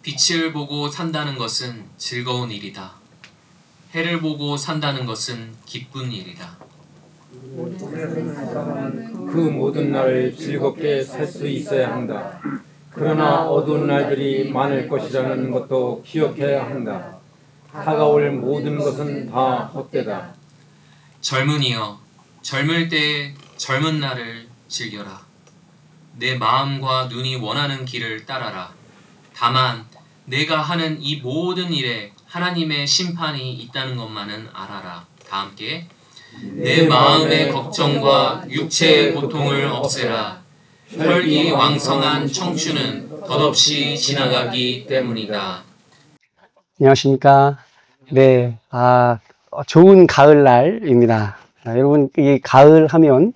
빛을 보고 산다는 것은 즐거운 일이다. 해를 보고 산다는 것은 기쁜 일이다. 그 모든 날 즐겁게 살 수 있어야 한다. 그러나 어두운 날들이 많을 것이라는 것도 기억해야 한다. 다가올 모든 것은 다 헛되다. 젊은이여, 젊을 때에 젊은 날을 즐겨라. 내 마음과 눈이 원하는 길을 따라라. 다만 내가 하는 이 모든 일에 하나님의 심판이 있다는 것만은 알아라. 다 함께 내 마음의 걱정과 육체의 고통을 없애라. 혈기 왕성한 청춘은 덧없이 지나가기 때문이다. 안녕하십니까. 네, 좋은 가을날입니다. 여러분, 이 가을 하면,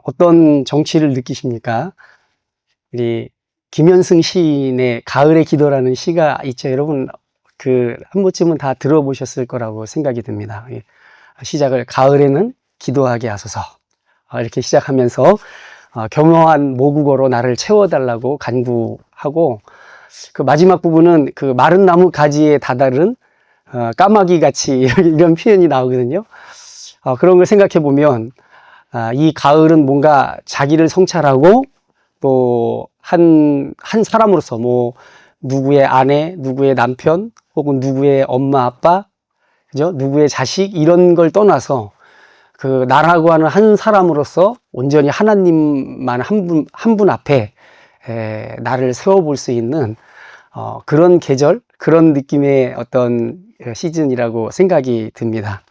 어떤 정취를 느끼십니까? 우리 김현승 시인의 가을의 기도라는 시가 있죠. 여러분, 한 번쯤은 다 들어보셨을 거라고 생각이 듭니다. 시작을 가을에는 기도하게 하소서. 이렇게 시작하면서, 겸허한 모국어로 나를 채워달라고 간구하고, 그 마지막 부분은 그 마른 나무 가지에 다다른 까마귀 같이 이런 표현이 나오거든요. 그런 걸 생각해 보면 이 가을은 뭔가 자기를 성찰하고 또 한 사람으로서 뭐 누구의 아내, 누구의 남편, 혹은 누구의 엄마, 아빠, 그죠? 누구의 자식 이런 걸 떠나서 그 나라고 하는 한 사람으로서 온전히 하나님만 한 분 앞에 나를 세워볼 수 있는 그런 계절, 그런 느낌의 어떤 시즌이라고 생각이 듭니다.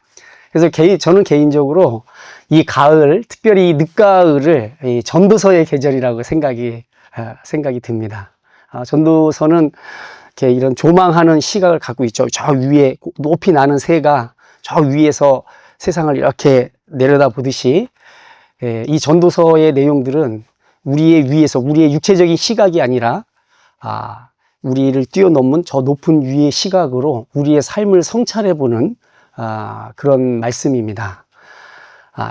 그래서 저는 개인적으로 이 가을, 특별히 이 늦가을을 이 전도서의 계절이라고 생각이 듭니다. 전도서는 이렇게 이런 조망하는 시각을 갖고 있죠. 저 위에 높이 나는 새가 저 위에서 세상을 이렇게 내려다 보듯이 이 전도서의 내용들은 우리의 위에서, 우리의 육체적인 시각이 아니라 우리를 뛰어넘은 저 높은 위의 시각으로 우리의 삶을 성찰해보는 그런 말씀입니다.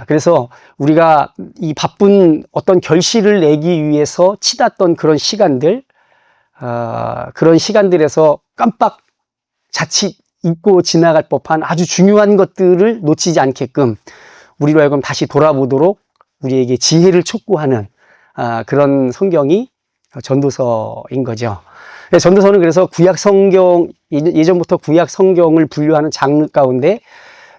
그래서 우리가 이 바쁜 어떤 결실을 내기 위해서 치닫던 그런 시간들, 그런 시간들에서 깜빡 자칫 잊고 지나갈 법한 아주 중요한 것들을 놓치지 않게끔 우리로 하여금 다시 돌아보도록 우리에게 지혜를 촉구하는 그런 성경이 전도서인 거죠. 전도서는 그래서 구약 성경, 예전부터 구약 성경을 분류하는 장르 가운데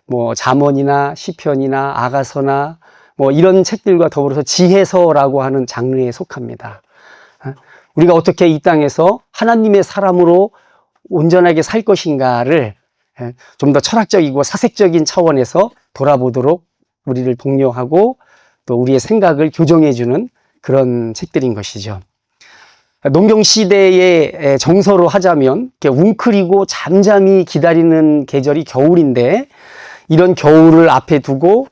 뭐 잠언이나 시편이나 아가서나 뭐 이런 책들과 더불어서 지혜서라고 하는 장르에 속합니다. 우리가 어떻게 이 땅에서 하나님의 사람으로 온전하게 살 것인가를 좀 더 철학적이고 사색적인 차원에서 돌아보도록 우리를 독려하고 또 우리의 생각을 교정해주는 그런 책들인 것이죠. 농경시대의 정서로 하자면 이렇게 웅크리고 잠잠히 기다리는 계절이 겨울인데 이런 겨울을 앞에 두고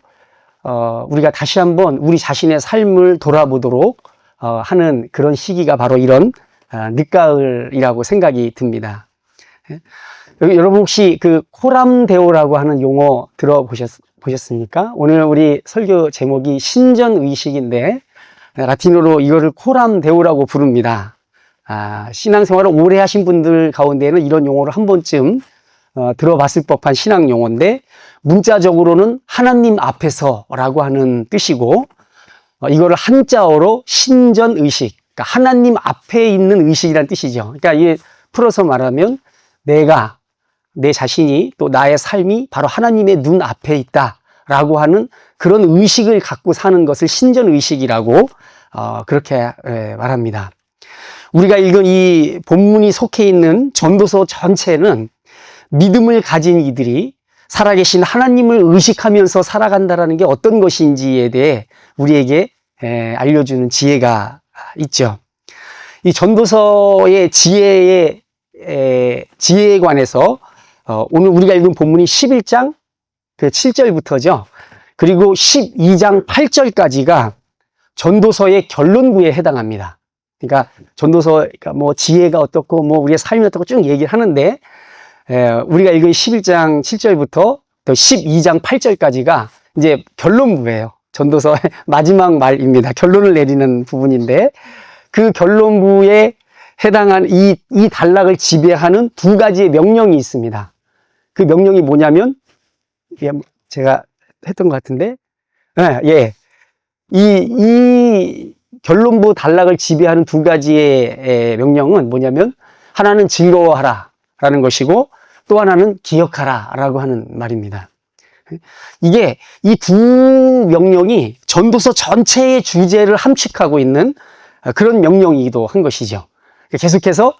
우리가 다시 한번 우리 자신의 삶을 돌아보도록 하는 그런 시기가 바로 이런 늦가을이라고 생각이 듭니다. 여러분 혹시 그 코람데오라고 하는 용어 들어보셨습니까? 오늘 우리 설교 제목이 신전의식인데 라틴어로 이거를 코람데오라고 부릅니다. 신앙생활을 오래 하신 분들 가운데는 이런 용어를 한 번쯤 들어봤을 법한 신앙 용어인데 문자적으로는 하나님 앞에서라고 하는 뜻이고 이거를 한자어로 신전의식, 그러니까 하나님 앞에 있는 의식이라는 뜻이죠. 그러니까 이게 풀어서 말하면 내가, 내 자신이 또 나의 삶이 바로 하나님의 눈 앞에 있다라고 하는 그런 의식을 갖고 사는 것을 신전의식이라고 그렇게 말합니다. 우리가 읽은 이 본문이 속해 있는 전도서 전체는 믿음을 가진 이들이 살아계신 하나님을 의식하면서 살아간다는 게 어떤 것인지에 대해 우리에게 알려주는 지혜가 있죠. 이 전도서의 지혜에 관해서 오늘 우리가 읽은 본문이 11장 7절부터죠. 그리고 12장 8절까지가 전도서의 결론부에 해당합니다. 그러니까 전도서, 그러니까 뭐 지혜가 어떻고 뭐 우리의 삶이 어떻고 쭉 얘기를 하는데 우리가 읽은 11장 7절부터 또 12장 8절까지가 이제 결론부예요. 전도서의 마지막 말입니다. 결론을 내리는 부분인데 그 결론부에 해당한 이 단락을 지배하는 두 가지의 명령이 있습니다. 그 명령이 뭐냐면, 제가 했던 것 같은데, 예. 이 결론부 단락을 지배하는 두 가지의 명령은 뭐냐면, 하나는 즐거워하라 라는 것이고, 또 하나는 기억하라 라고 하는 말입니다. 이게 이 두 명령이 전도서 전체의 주제를 함축하고 있는 그런 명령이기도 한 것이죠. 계속해서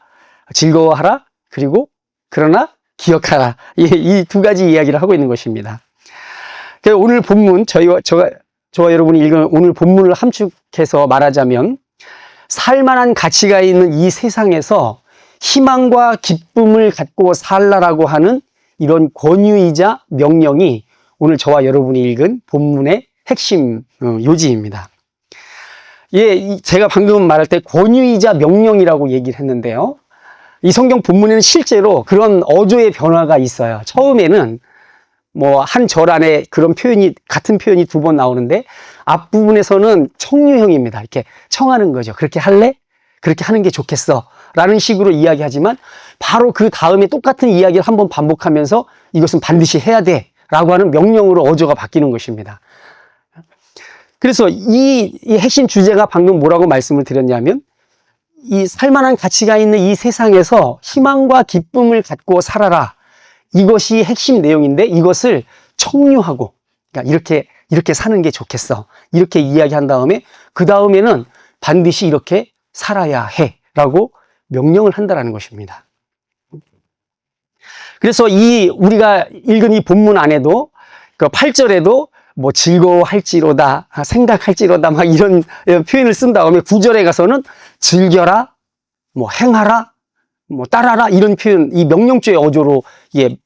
즐거워하라, 그리고 그러나 기억하라, 이 두 가지 이야기를 하고 있는 것입니다. 오늘 본문, 저와 여러분이 읽은 오늘 본문을 함축해서 말하자면, 살만한 가치가 있는 이 세상에서 희망과 기쁨을 갖고 살라라고 하는 이런 권유이자 명령이 오늘 저와 여러분이 읽은 본문의 핵심 요지입니다. 예, 제가 방금 말할 때 권유이자 명령이라고 얘기를 했는데요. 이 성경 본문에는 실제로 그런 어조의 변화가 있어요. 처음에는 뭐 한 절 안에 그런 표현이, 같은 표현이 두 번 나오는데, 앞부분에서는 청유형입니다. 이렇게 청하는 거죠. 그렇게 할래? 그렇게 하는 게 좋겠어. 라는 식으로 이야기하지만, 바로 그 다음에 똑같은 이야기를 한번 반복하면서 이것은 반드시 해야 돼. 라고 하는 명령으로 어조가 바뀌는 것입니다. 그래서 이 핵심 주제가 방금 뭐라고 말씀을 드렸냐면, 이 살만한 가치가 있는 이 세상에서 희망과 기쁨을 갖고 살아라. 이것이 핵심 내용인데, 이것을 청유하고, 그러니까 이렇게 사는 게 좋겠어. 이렇게 이야기한 다음에, 그 다음에는 반드시 이렇게 살아야 해. 라고 명령을 한다라는 것입니다. 그래서 우리가 읽은 이 본문 안에도, 그 8절에도 뭐 즐거워할지로다, 생각할지로다, 막 이런 표현을 쓴 다음에 9절에 가서는 즐겨라, 뭐 행하라, 뭐 따라라, 이런 표현, 이 명령조의 어조로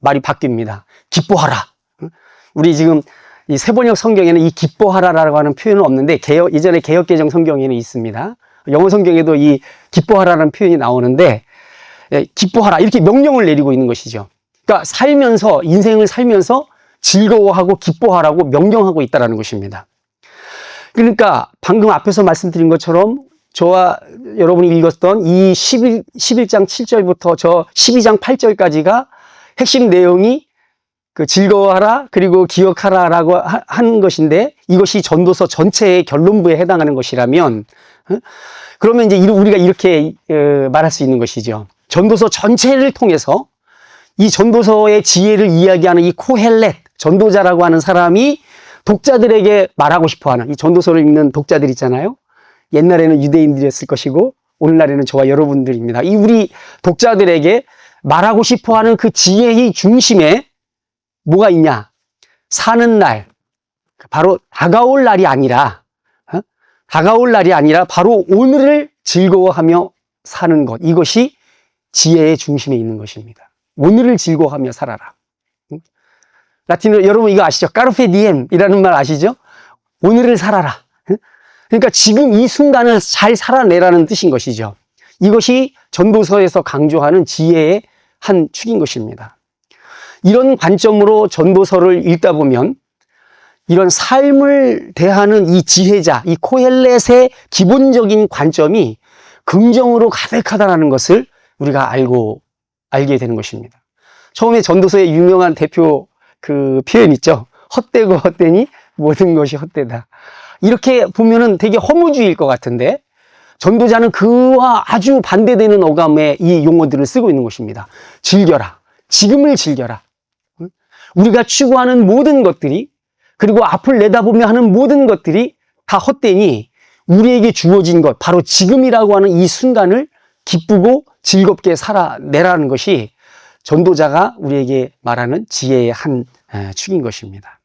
말이 바뀝니다. 기뻐하라. 우리 지금 이 세번역 성경에는 이 기뻐하라라고 하는 표현은 없는데, 예전에 개역개정 성경에는 있습니다. 영어 성경에도 이 기뻐하라라는 표현이 나오는데, 기뻐하라, 이렇게 명령을 내리고 있는 것이죠. 그러니까 인생을 살면서 즐거워하고 기뻐하라고 명령하고 있다는 것입니다. 그러니까 방금 앞에서 말씀드린 것처럼 저와 여러분이 읽었던 이 11장 7절부터 저 12장 8절까지가 핵심 내용이 그 즐거워하라, 그리고 기억하라라고 하는 것인데, 이것이 전도서 전체의 결론부에 해당하는 것이라면, 그러면 이제 우리가 이렇게 말할 수 있는 것이죠. 전도서 전체를 통해서 이 전도서의 지혜를 이야기하는 이 코헬렛, 전도자라고 하는 사람이 독자들에게 말하고 싶어하는, 이 전도서를 읽는 독자들 있잖아요. 옛날에는 유대인들이었을 것이고 오늘날에는 저와 여러분들입니다. 이 우리 독자들에게 말하고 싶어하는 그 지혜의 중심에 뭐가 있냐? 사는 날, 바로 다가올 날이 아니라 바로 오늘을 즐거워하며 사는 것, 이것이 지혜의 중심에 있는 것입니다. 오늘을 즐거워하며 살아라. 라틴어로 여러분 이거 아시죠? 까르페 디엠이라는 말 아시죠? 오늘을 살아라. 그러니까 지금 이 순간을 잘 살아내라는 뜻인 것이죠. 이것이 전도서에서 강조하는 지혜의 한 축인 것입니다. 이런 관점으로 전도서를 읽다 보면 이런 삶을 대하는 이 지혜자, 이 코헬렛의 기본적인 관점이 긍정으로 가득하다는 것을 우리가 알게 되는 것입니다. 처음에 전도서의 유명한 대표 그 표현 있죠. 헛되고 헛되니 모든 것이 헛되다. 이렇게 보면은 되게 허무주의일 것 같은데, 전도자는 그와 아주 반대되는 어감의 이 용어들을 쓰고 있는 것입니다. 즐겨라. 지금을 즐겨라. 우리가 추구하는 모든 것들이, 그리고 앞을 내다보며 하는 모든 것들이 다 헛되니 우리에게 주어진 것, 바로 지금이라고 하는 이 순간을 기쁘고 즐겁게 살아내라는 것이 전도자가 우리에게 말하는 지혜의 한 축인 것입니다.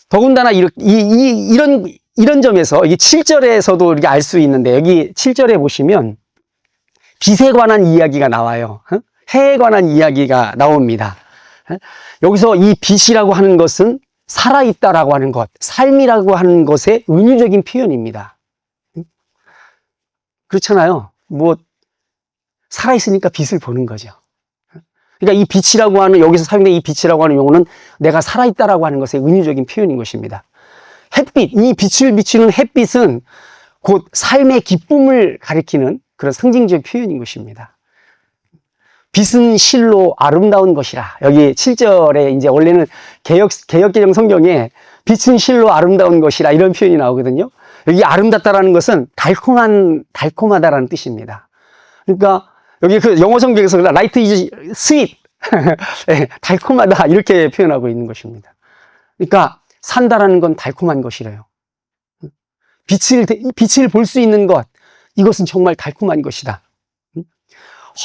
더군다나 이런 점에서 이게 7절에서도 우리가 알 수 있는데, 여기 7절에 보시면 빛에 관한 이야기가 나와요. 해에 관한 이야기가 나옵니다. 여기서 이 빛이라고 하는 것은 살아있다라고 하는 것, 삶이라고 하는 것의 은유적인 표현입니다. 그렇잖아요. 뭐 살아있으니까 빛을 보는 거죠. 그러니까 이 빛이라고 하는, 여기서 사용된 이 빛이라고 하는 용어는 내가 살아있다라고 하는 것의 은유적인 표현인 것입니다. 햇빛, 이 빛을 비추는 햇빛은 곧 삶의 기쁨을 가리키는 그런 상징적 표현인 것입니다. 빛은 실로 아름다운 것이라. 여기 7절에 이제 원래는 개역개정 성경에 빛은 실로 아름다운 것이라 이런 표현이 나오거든요. 여기 아름답다라는 것은 달콤하다라는 뜻입니다. 그러니까 여기 그 영어 성경에서 light is sweet. 달콤하다 이렇게 표현하고 있는 것입니다. 그러니까 산다라는 건 달콤한 것이래요. 빛을 볼 수 있는 것, 이것은 정말 달콤한 것이다.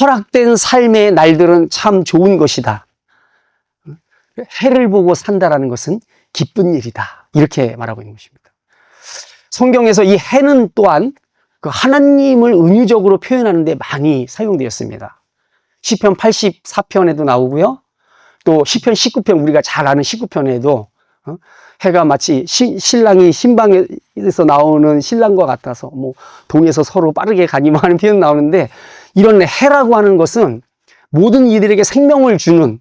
허락된 삶의 날들은 참 좋은 것이다. 해를 보고 산다라는 것은 기쁜 일이다. 이렇게 말하고 있는 것입니다. 성경에서 이 해는 또한 그 하나님을 은유적으로 표현하는 데 많이 사용되었습니다. 시편 84편에도 나오고요. 또 시편 19편, 우리가 잘 아는 19편에도 해가 마치 신랑이 신방에서 나오는 신랑과 같아서 뭐 동에서 서로 빠르게 가기만 하는 표현 나오는데, 이런 해라고 하는 것은 모든 이들에게 생명을 주는,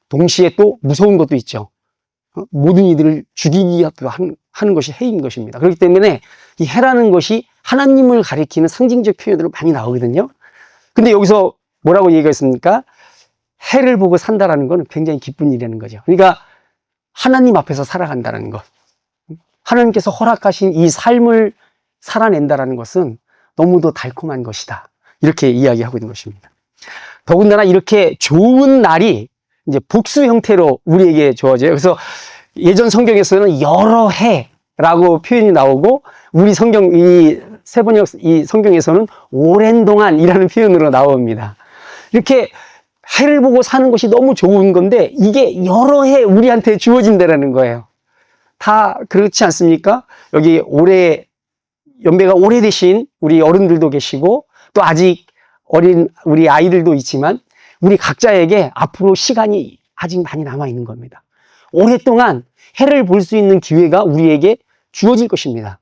동시에 또 무서운 것도 있죠. 모든 이들을 죽이기 하는 것이 해인 것입니다. 그렇기 때문에 이 해라는 것이 하나님을 가리키는 상징적 표현으로 많이 나오거든요. 근데 여기서 뭐라고 얘기했습니까? 해를 보고 산다라는 건 굉장히 기쁜 일이라는 거죠. 그러니까 하나님 앞에서 살아간다는 것, 하나님께서 허락하신 이 삶을 살아낸다라는 것은 너무도 달콤한 것이다. 이렇게 이야기하고 있는 것입니다. 더군다나 이렇게 좋은 날이 이제 복수 형태로 우리에게 주어져요. 그래서 예전 성경에서는 여러 해라고 표현이 나오고, 우리 성경, 이 세번역 이 성경에서는 오랜 동안이라는 표현으로 나옵니다. 이렇게 해를 보고 사는 것이 너무 좋은 건데, 이게 여러 해 우리한테 주어진다라는 거예요. 다 그렇지 않습니까? 여기 연배가 오래되신 우리 어른들도 계시고, 또 아직 어린 우리 아이들도 있지만, 우리 각자에게 앞으로 시간이 아직 많이 남아있는 겁니다. 오랫동안 해를 볼 수 있는 기회가 우리에게 주어질 것입니다.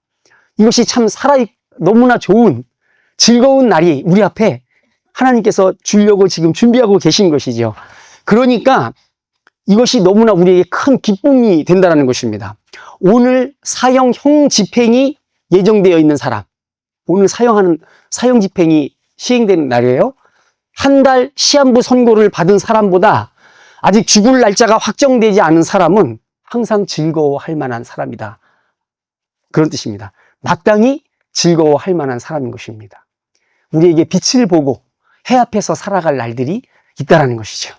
이것이 참 너무나 좋은, 즐거운 날이 우리 앞에 하나님께서 주려고 지금 준비하고 계신 것이죠. 그러니까 이것이 너무나 우리에게 큰 기쁨이 된다는 것입니다. 오늘 사형 집행이 예정되어 있는 사람, 오늘 사형 집행이 시행되는 날이에요. 한 달 시한부 선고를 받은 사람보다 아직 죽을 날짜가 확정되지 않은 사람은 항상 즐거워할 만한 사람이다. 그런 뜻입니다. 마땅히 즐거워할 만한 사람인 것입니다. 우리에게 빛을 보고 해 앞에서 살아갈 날들이 있다는 것이죠.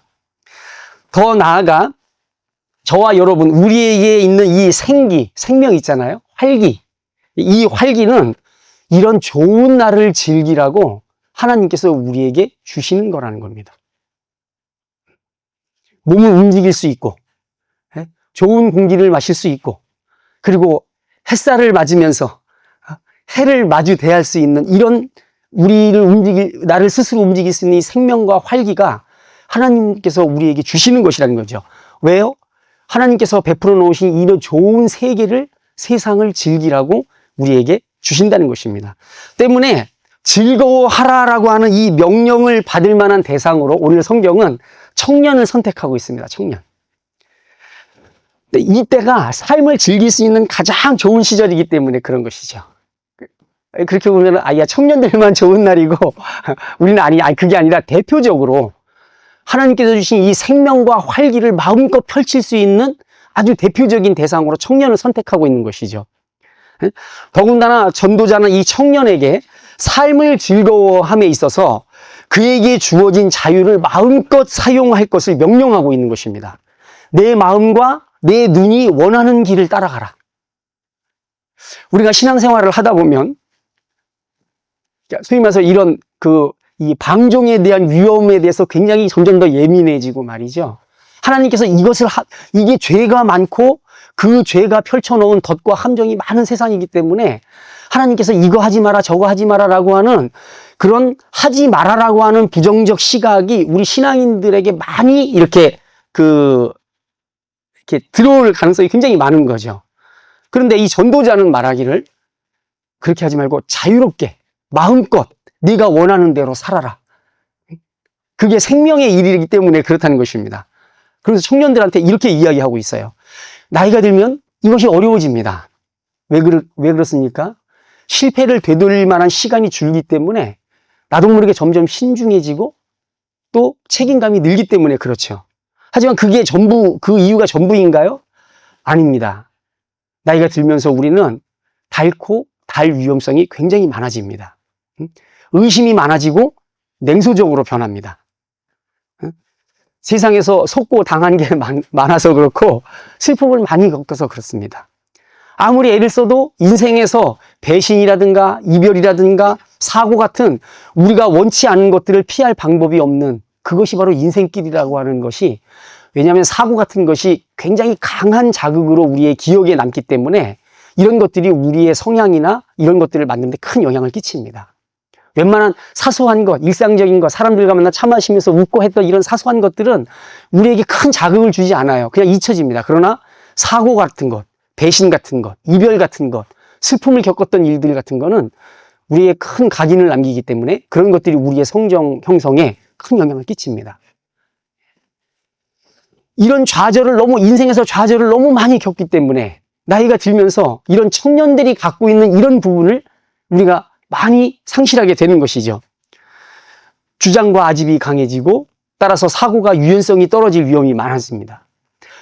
더 나아가 저와 여러분, 우리에게 있는 이 생명 있잖아요. 활기. 이 활기는 이런 좋은 날을 즐기라고 하나님께서 우리에게 주시는 거라는 겁니다. 몸을 움직일 수 있고, 좋은 공기를 마실 수 있고, 그리고 햇살을 맞으면서 해를 마주 대할 수 있는 이런 나를 스스로 움직일 수 있는 이 생명과 활기가 하나님께서 우리에게 주시는 것이라는 거죠. 왜요? 하나님께서 베풀어 놓으신 이런 좋은 세상을 즐기라고 우리에게 주신다는 것입니다. 때문에 즐거워하라라고 하는 이 명령을 받을 만한 대상으로 오늘 성경은 청년을 선택하고 있습니다. 청년. 이때가 삶을 즐길 수 있는 가장 좋은 시절이기 때문에 그런 것이죠. 그렇게 보면 청년들만 좋은 날이고 우리는 그게 아니라 대표적으로 하나님께서 주신 이 생명과 활기를 마음껏 펼칠 수 있는 아주 대표적인 대상으로 청년을 선택하고 있는 것이죠. 더군다나 전도자는 이 청년에게 삶을 즐거워함에 있어서 그에게 주어진 자유를 마음껏 사용할 것을 명령하고 있는 것입니다. 내 마음과 내 눈이 원하는 길을 따라가라. 우리가 신앙생활을 하다 보면 소위 말해서 이 방종에 대한 위험에 대해서 굉장히 점점 더 예민해지고 말이죠. 하나님께서 이게 죄가 많고 그 죄가 펼쳐놓은 덫과 함정이 많은 세상이기 때문에 하나님께서 이거 하지 마라 저거 하지 마라라고 하는 그런 하지 마라라고 하는 부정적 시각이 우리 신앙인들에게 많이 이렇게 들어올 가능성이 굉장히 많은 거죠. 그런데 이 전도자는 말하기를 그렇게 하지 말고 자유롭게 마음껏 네가 원하는 대로 살아라. 그게 생명의 일이기 때문에 그렇다는 것입니다. 그래서 청년들한테 이렇게 이야기하고 있어요. 나이가 들면 이것이 어려워집니다. 왜 그렇습니까? 실패를 되돌릴 만한 시간이 줄기 때문에 나도 모르게 점점 신중해지고 또 책임감이 늘기 때문에 그렇죠. 하지만 그게 전부, 그 이유가 전부인가요? 아닙니다. 나이가 들면서 우리는 닳고 달 위험성이 굉장히 많아집니다. 의심이 많아지고 냉소적으로 변합니다. 세상에서 속고 당한 게 많아서 그렇고 슬픔을 많이 겪어서 그렇습니다. 아무리 애를 써도 인생에서 배신이라든가 이별이라든가 사고 같은 우리가 원치 않은 것들을 피할 방법이 없는 그것이 바로 인생길이라고 하는 것이, 왜냐하면 사고 같은 것이 굉장히 강한 자극으로 우리의 기억에 남기 때문에 이런 것들이 우리의 성향이나 이런 것들을 만드는 데 큰 영향을 끼칩니다. 웬만한 사소한 것, 일상적인 것, 사람들과 만나 차 마시면서 웃고 했던 이런 사소한 것들은 우리에게 큰 자극을 주지 않아요. 그냥 잊혀집니다. 그러나 사고 같은 것, 배신 같은 것, 이별 같은 것, 슬픔을 겪었던 일들 같은 거는 우리의 큰 각인을 남기기 때문에 그런 것들이 우리의 성정 형성에 큰 영향을 끼칩니다. 이런 좌절을 인생에서 좌절을 너무 많이 겪기 때문에 나이가 들면서 이런 청년들이 갖고 있는 이런 부분을 우리가 많이 상실하게 되는 것이죠. 주장과 아집이 강해지고 따라서 사고가 유연성이 떨어질 위험이 많아집니다.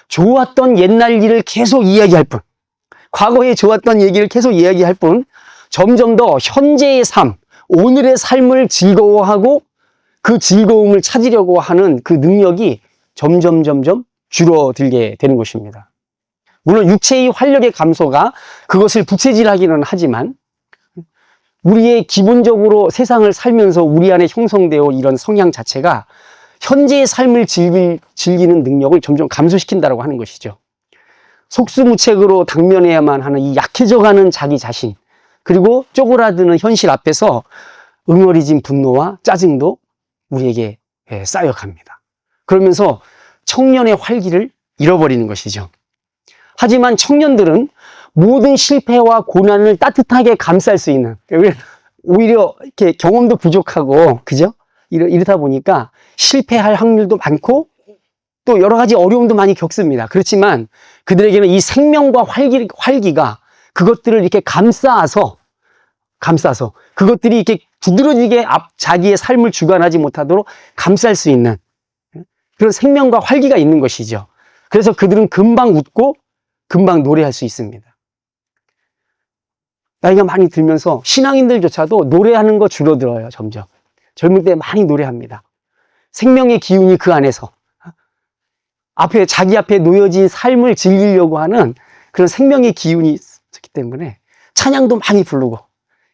좋았던 옛날 일을 계속 이야기할 뿐, 과거에 좋았던 얘기를 계속 이야기할 뿐, 점점 더 현재의 삶, 오늘의 삶을 즐거워하고 그 즐거움을 찾으려고 하는 그 능력이 점점 줄어들게 되는 것입니다. 물론 육체의 활력의 감소가 그것을 부채질하기는 하지만 우리의 기본적으로 세상을 살면서 우리 안에 형성되어 온 이런 성향 자체가 현재의 삶을 즐기는 능력을 점점 감소시킨다고 하는 것이죠. 속수무책으로 당면해야만 하는 이 약해져가는 자기 자신, 그리고 쪼그라드는 현실 앞에서 응어리진 분노와 짜증도 우리에게 쌓여갑니다. 그러면서 청년의 활기를 잃어버리는 것이죠. 하지만 청년들은 모든 실패와 고난을 따뜻하게 감쌀 수 있는, 오히려 이렇게 경험도 부족하고, 그죠? 이러다 보니까 실패할 확률도 많고, 또 여러 가지 어려움도 많이 겪습니다. 그렇지만 그들에게는 이 생명과 활기가 그것들을 이렇게 감싸서 그것들이 이렇게 두드러지게 자기의 삶을 주관하지 못하도록 감쌀 수 있는 그런 생명과 활기가 있는 것이죠. 그래서 그들은 금방 웃고 금방 노래할 수 있습니다. 나이가 많이 들면서 신앙인들조차도 노래하는 거 줄어들어요. 점점. 젊을 때 많이 노래합니다. 생명의 기운이 그 안에서 자기 앞에 놓여진 삶을 즐기려고 하는 그런 생명의 기운이 있기 때문에 찬양도 많이 부르고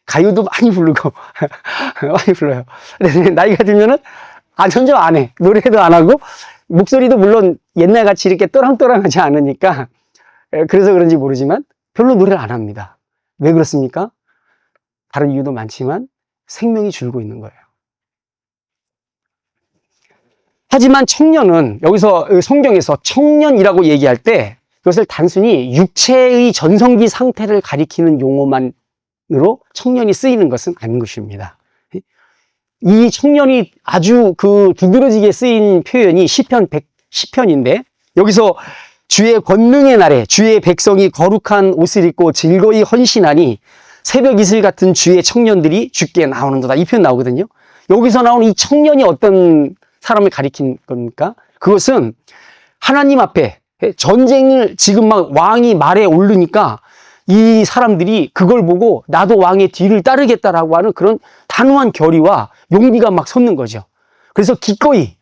가요도 많이 부르고 많이 불러요. 근데 나이가 들면은 점점 안 해. 노래도 안 하고 목소리도 물론 옛날같이 이렇게 또랑또랑하지 않으니까 그래서 그런지 모르지만 별로 노래를 안 합니다. 왜 그렇습니까? 다른 이유도 많지만 생명이 줄고 있는 거예요. 하지만 청년은 여기서 성경에서 청년이라고 얘기할 때 그것을 단순히 육체의 전성기 상태를 가리키는 용어만으로 청년이 쓰이는 것은 아닌 것입니다. 이 청년이 아주 두드러지게 쓰인 표현이 시편 110편인데 여기서 주의 권능의 날에 주의 백성이 거룩한 옷을 입고 즐거이 헌신하니 새벽 이슬 같은 주의 청년들이 주께 나오는도다. 이 표현 나오거든요. 여기서 나오는 이 청년이 어떤 사람을 가리킨 겁니까? 그것은 하나님 앞에 전쟁을 지금 막 왕이 말에 오르니까 이 사람들이 그걸 보고 나도 왕의 뒤를 따르겠다라고 하는 그런 단호한 결의와 용기가 막 솟는 거죠. 그래서 기꺼이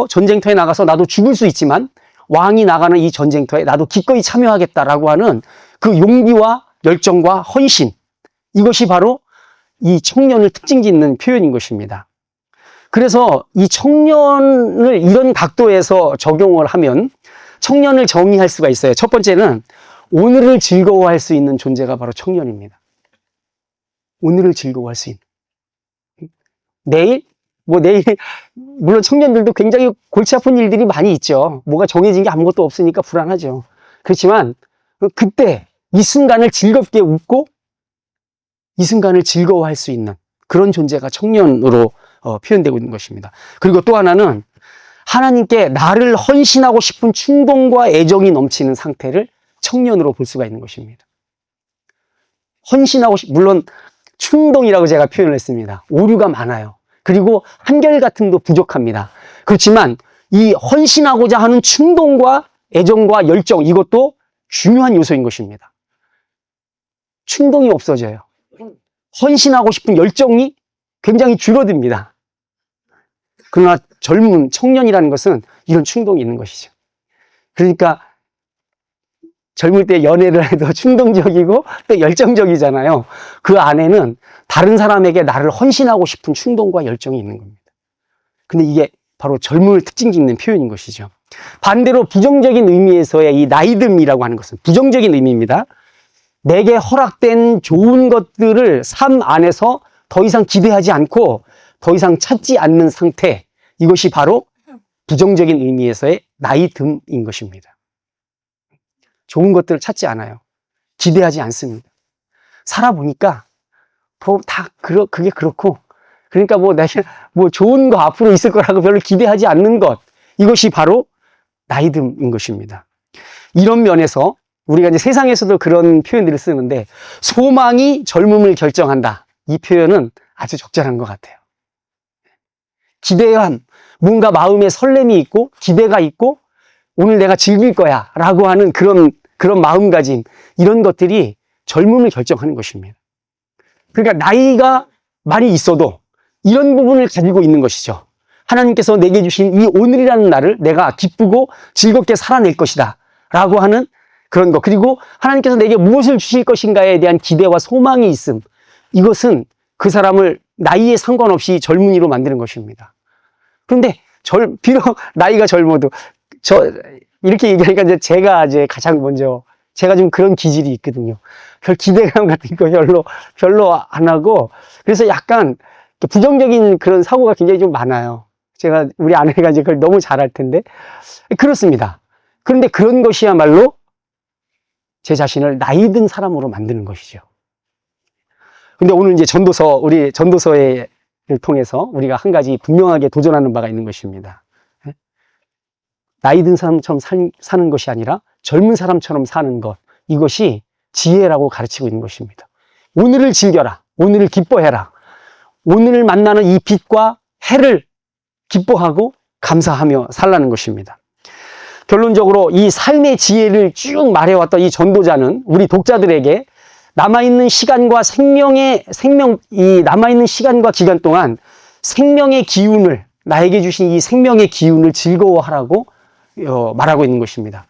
전쟁터에 나가서 나도 죽을 수 있지만 왕이 나가는 이 전쟁터에 나도 기꺼이 참여하겠다라고 하는 그 용기와 열정과 헌신, 이것이 바로 이 청년을 특징 짓는 표현인 것입니다. 그래서 이 청년을 이런 각도에서 적용을 하면 청년을 정의할 수가 있어요. 첫 번째는 오늘을 즐거워할 수 있는 존재가 바로 청년입니다. 오늘을 즐거워할 수 있는. 내일, 물론 청년들도 굉장히 골치 아픈 일들이 많이 있죠. 뭐가 정해진 게 아무것도 없으니까 불안하죠. 그렇지만 그때 이 순간을 즐겁게 웃고 이 순간을 즐거워할 수 있는 그런 존재가 청년으로 표현되고 있는 것입니다. 그리고 또 하나는 하나님께 나를 헌신하고 싶은 충동과 애정이 넘치는 상태를 청년으로 볼 수가 있는 것입니다. 물론 충동이라고 제가 표현을 했습니다. 오류가 많아요. 그리고 한결같음도 부족합니다. 그렇지만 이 헌신하고자 하는 충동과 애정과 열정, 이것도 중요한 요소인 것입니다. 충동이 없어져요. 헌신하고 싶은 열정이 굉장히 줄어듭니다. 그러나 젊은 청년이라는 것은 이런 충동이 있는 것이죠. 그러니까 젊을 때 연애를 해도 충동적이고 또 열정적이잖아요. 그 안에는 다른 사람에게 나를 헌신하고 싶은 충동과 열정이 있는 겁니다. 근데 이게 바로 젊음을 특징 짓는 표현인 것이죠. 반대로 부정적인 의미에서의 이 나이듦이라고 하는 것은 부정적인 의미입니다. 내게 허락된 좋은 것들을 삶 안에서 더 이상 기대하지 않고 더 이상 찾지 않는 상태, 이것이 바로 부정적인 의미에서의 나이듦인 것입니다. 좋은 것들을 찾지 않아요. 기대하지 않습니다. 살아보니까 그게 그렇고, 그러니까 내가 좋은 거 앞으로 있을 거라고 별로 기대하지 않는 것, 이것이 바로 나이듦인 것입니다. 이런 면에서 우리가 이제 세상에서도 그런 표현들을 쓰는데, 소망이 젊음을 결정한다, 이 표현은 아주 적절한 것 같아요. 기대함, 뭔가 마음에 설렘이 있고 기대가 있고 오늘 내가 즐길 거야 라고 하는 그런 마음가짐, 이런 것들이 젊음을 결정하는 것입니다. 그러니까 나이가 많이 있어도 이런 부분을 가지고 있는 것이죠. 하나님께서 내게 주신 이 오늘이라는 날을 내가 기쁘고 즐겁게 살아낼 것이다 라고 하는 그런 것, 그리고 하나님께서 내게 무엇을 주실 것인가에 대한 기대와 소망이 있음, 이것은 그 사람을 나이에 상관없이 젊은이로 만드는 것입니다. 그런데 비록 나이가 젊어도 이렇게 얘기하니까 이제 제가 가장 먼저, 제가 좀 그런 기질이 있거든요. 별 기대감 같은 거 별로 안 하고, 그래서 약간 부정적인 그런 사고가 굉장히 좀 많아요. 우리 아내가 이제 그걸 너무 잘할 텐데. 그렇습니다. 그런데 그런 것이야말로 제 자신을 나이 든 사람으로 만드는 것이죠. 근데 오늘 이제 우리 전도서를 통해서 우리가 한 가지 분명하게 도전하는 바가 있는 것입니다. 나이 든 사람처럼 사는 것이 아니라 젊은 사람처럼 사는 것, 이것이 지혜라고 가르치고 있는 것입니다. 오늘을 즐겨라. 오늘을 기뻐해라. 오늘을 만나는 이 빛과 해를 기뻐하고 감사하며 살라는 것입니다. 결론적으로 이 삶의 지혜를 쭉 말해왔던 이 전도자는 우리 독자들에게 남아있는 시간과 남아있는 시간과 기간 동안 생명의 기운을, 나에게 주신 이 생명의 기운을 즐거워하라고 말하고 있는 것입니다.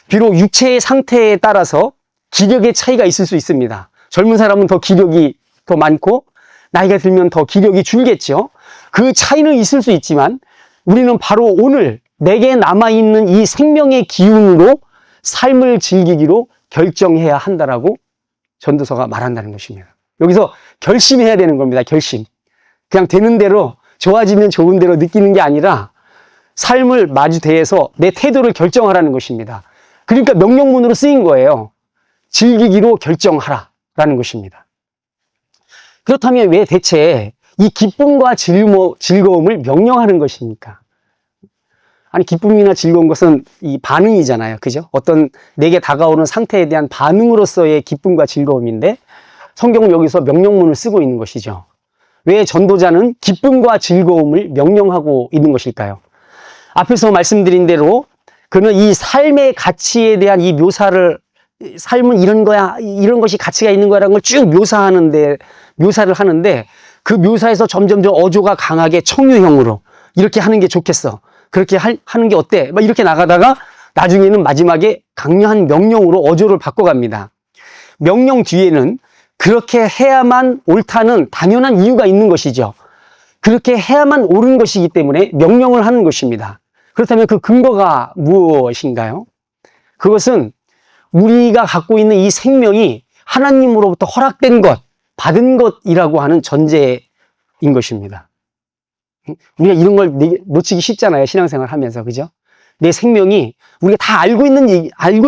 비록 육체의 상태에 따라서 기력의 차이가 있을 수 있습니다. 젊은 사람은 더 기력이 더 많고 나이가 들면 더 기력이 줄겠죠. 그 차이는 있을 수 있지만 우리는 바로 오늘 내게 남아있는 이 생명의 기운으로 삶을 즐기기로 결정해야 한다라고 전도서가 말한다는 것입니다. 여기서 결심해야 되는 겁니다. 결심. 그냥 되는 대로, 좋아지면 좋은 대로 느끼는 게 아니라 삶을 마주대해서 내 태도를 결정하라는 것입니다. 그러니까 명령문으로 쓰인 거예요. 즐기기로 결정하라라는 것입니다. 그렇다면 왜 대체 이 기쁨과 즐거움을 명령하는 것입니까? 아니, 기쁨이나 즐거운 것은 이 반응이잖아요. 그죠? 어떤 내게 다가오는 상태에 대한 반응으로서의 기쁨과 즐거움인데 성경은 여기서 명령문을 쓰고 있는 것이죠. 왜 전도자는 기쁨과 즐거움을 명령하고 있는 것일까요? 앞에서 말씀드린 대로 그는 이 삶의 가치에 대한 이 묘사를, 삶은 이런 거야, 이런 것이 가치가 있는 거라는 걸 쭉 묘사를 하는데 그 묘사에서 점점점 어조가 강하게 청유형으로 이렇게 하는 게 좋겠어. 그렇게 하는 게 어때? 막 이렇게 나가다가 나중에는 마지막에 강력한 명령으로 어조를 바꿔갑니다. 명령 뒤에는 그렇게 해야만 옳다는 당연한 이유가 있는 것이죠. 그렇게 해야만 옳은 것이기 때문에 명령을 하는 것입니다. 그렇다면 그 근거가 무엇인가요? 그것은 우리가 갖고 있는 이 생명이 하나님으로부터 허락된 것, 받은 것이라고 하는 전제인 것입니다. 우리가 이런 걸 놓치기 쉽잖아요. 신앙생활 하면서. 그죠? 내 생명이 우리가 다 알고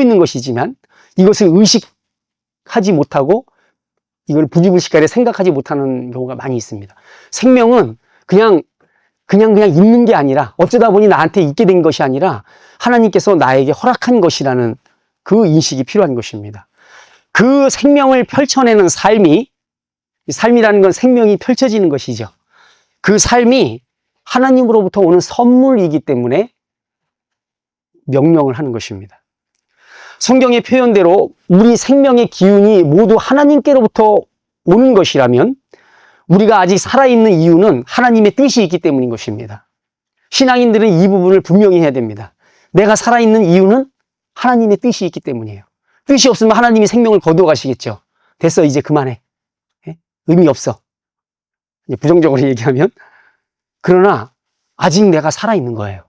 있는 것이지만 이것을 의식하지 못하고 이걸 부지불식간에 생각하지 못하는 경우가 많이 있습니다. 생명은 그냥 있는 게 아니라 어쩌다 보니 나한테 있게 된 것이 아니라 하나님께서 나에게 허락한 것이라는 그 인식이 필요한 것입니다. 그 생명을 펼쳐내는 삶이 이 삶이라는 건 생명이 펼쳐지는 것이죠. 그 삶이 하나님으로부터 오는 선물이기 때문에 명령을 하는 것입니다. 성경의 표현대로 우리 생명의 기운이 모두 하나님께로부터 오는 것이라면 우리가 아직 살아있는 이유는 하나님의 뜻이 있기 때문인 것입니다. 신앙인들은 이 부분을 분명히 해야 됩니다. 내가 살아있는 이유는 하나님의 뜻이 있기 때문이에요. 뜻이 없으면 하나님이 생명을 거두어 가시겠죠. 됐어, 이제 그만해. 의미 없어. 부정적으로 얘기하면. 그러나 아직 내가 살아있는 거예요.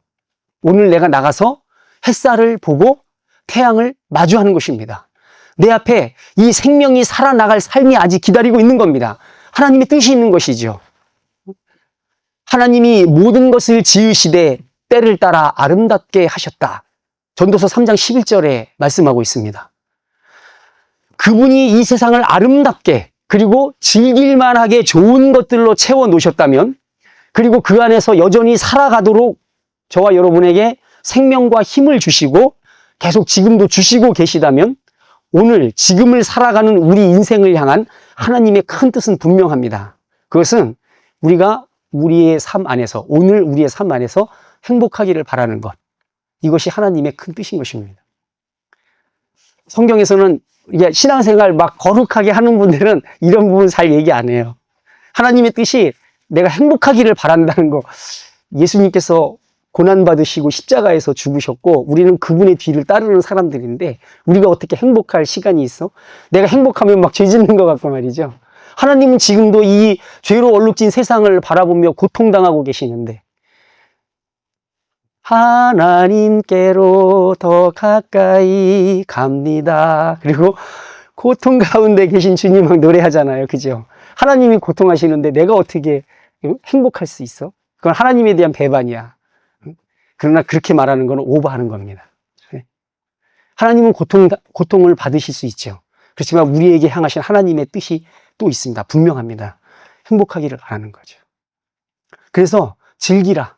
오늘 내가 나가서 햇살을 보고 태양을 마주하는 것입니다. 내 앞에 이 생명이 살아나갈 삶이 아직 기다리고 있는 겁니다. 하나님의 뜻이 있는 것이죠. 하나님이 모든 것을 지으시되 때를 따라 아름답게 하셨다. 전도서 3장 11절에 말씀하고 있습니다. 그분이 이 세상을 아름답게 그리고 즐길만하게 좋은 것들로 채워 놓으셨다면, 그리고 그 안에서 여전히 살아가도록 저와 여러분에게 생명과 힘을 주시고 계속 지금도 주시고 계시다면 오늘 지금을 살아가는 우리 인생을 향한 하나님의 큰 뜻은 분명합니다. 그것은 우리가 우리의 삶 안에서, 오늘 우리의 삶 안에서 행복하기를 바라는 것, 이것이 하나님의 큰 뜻인 것입니다. 성경에서는 이게 신앙생활 막 거룩하게 하는 분들은 이런 부분 잘 얘기 안 해요. 하나님의 뜻이 내가 행복하기를 바란다는 거, 예수님께서 고난받으시고 십자가에서 죽으셨고 우리는 그분의 뒤를 따르는 사람들인데 우리가 어떻게 행복할 시간이 있어? 내가 행복하면 막 죄 짓는 것 같고 말이죠. 하나님은 지금도 이 죄로 얼룩진 세상을 바라보며 고통당하고 계시는데 하나님께로 더 가까이 갑니다. 그리고 고통 가운데 계신 주님 막 노래하잖아요. 그죠? 하나님이 고통하시는데 내가 어떻게 행복할 수 있어? 그건 하나님에 대한 배반이야. 그러나 그렇게 말하는 건 오버하는 겁니다. 하나님은 고통을 받으실 수 있죠. 그렇지만 우리에게 향하신 하나님의 뜻이 또 있습니다. 분명합니다. 행복하기를 바라는 거죠. 그래서 즐기라,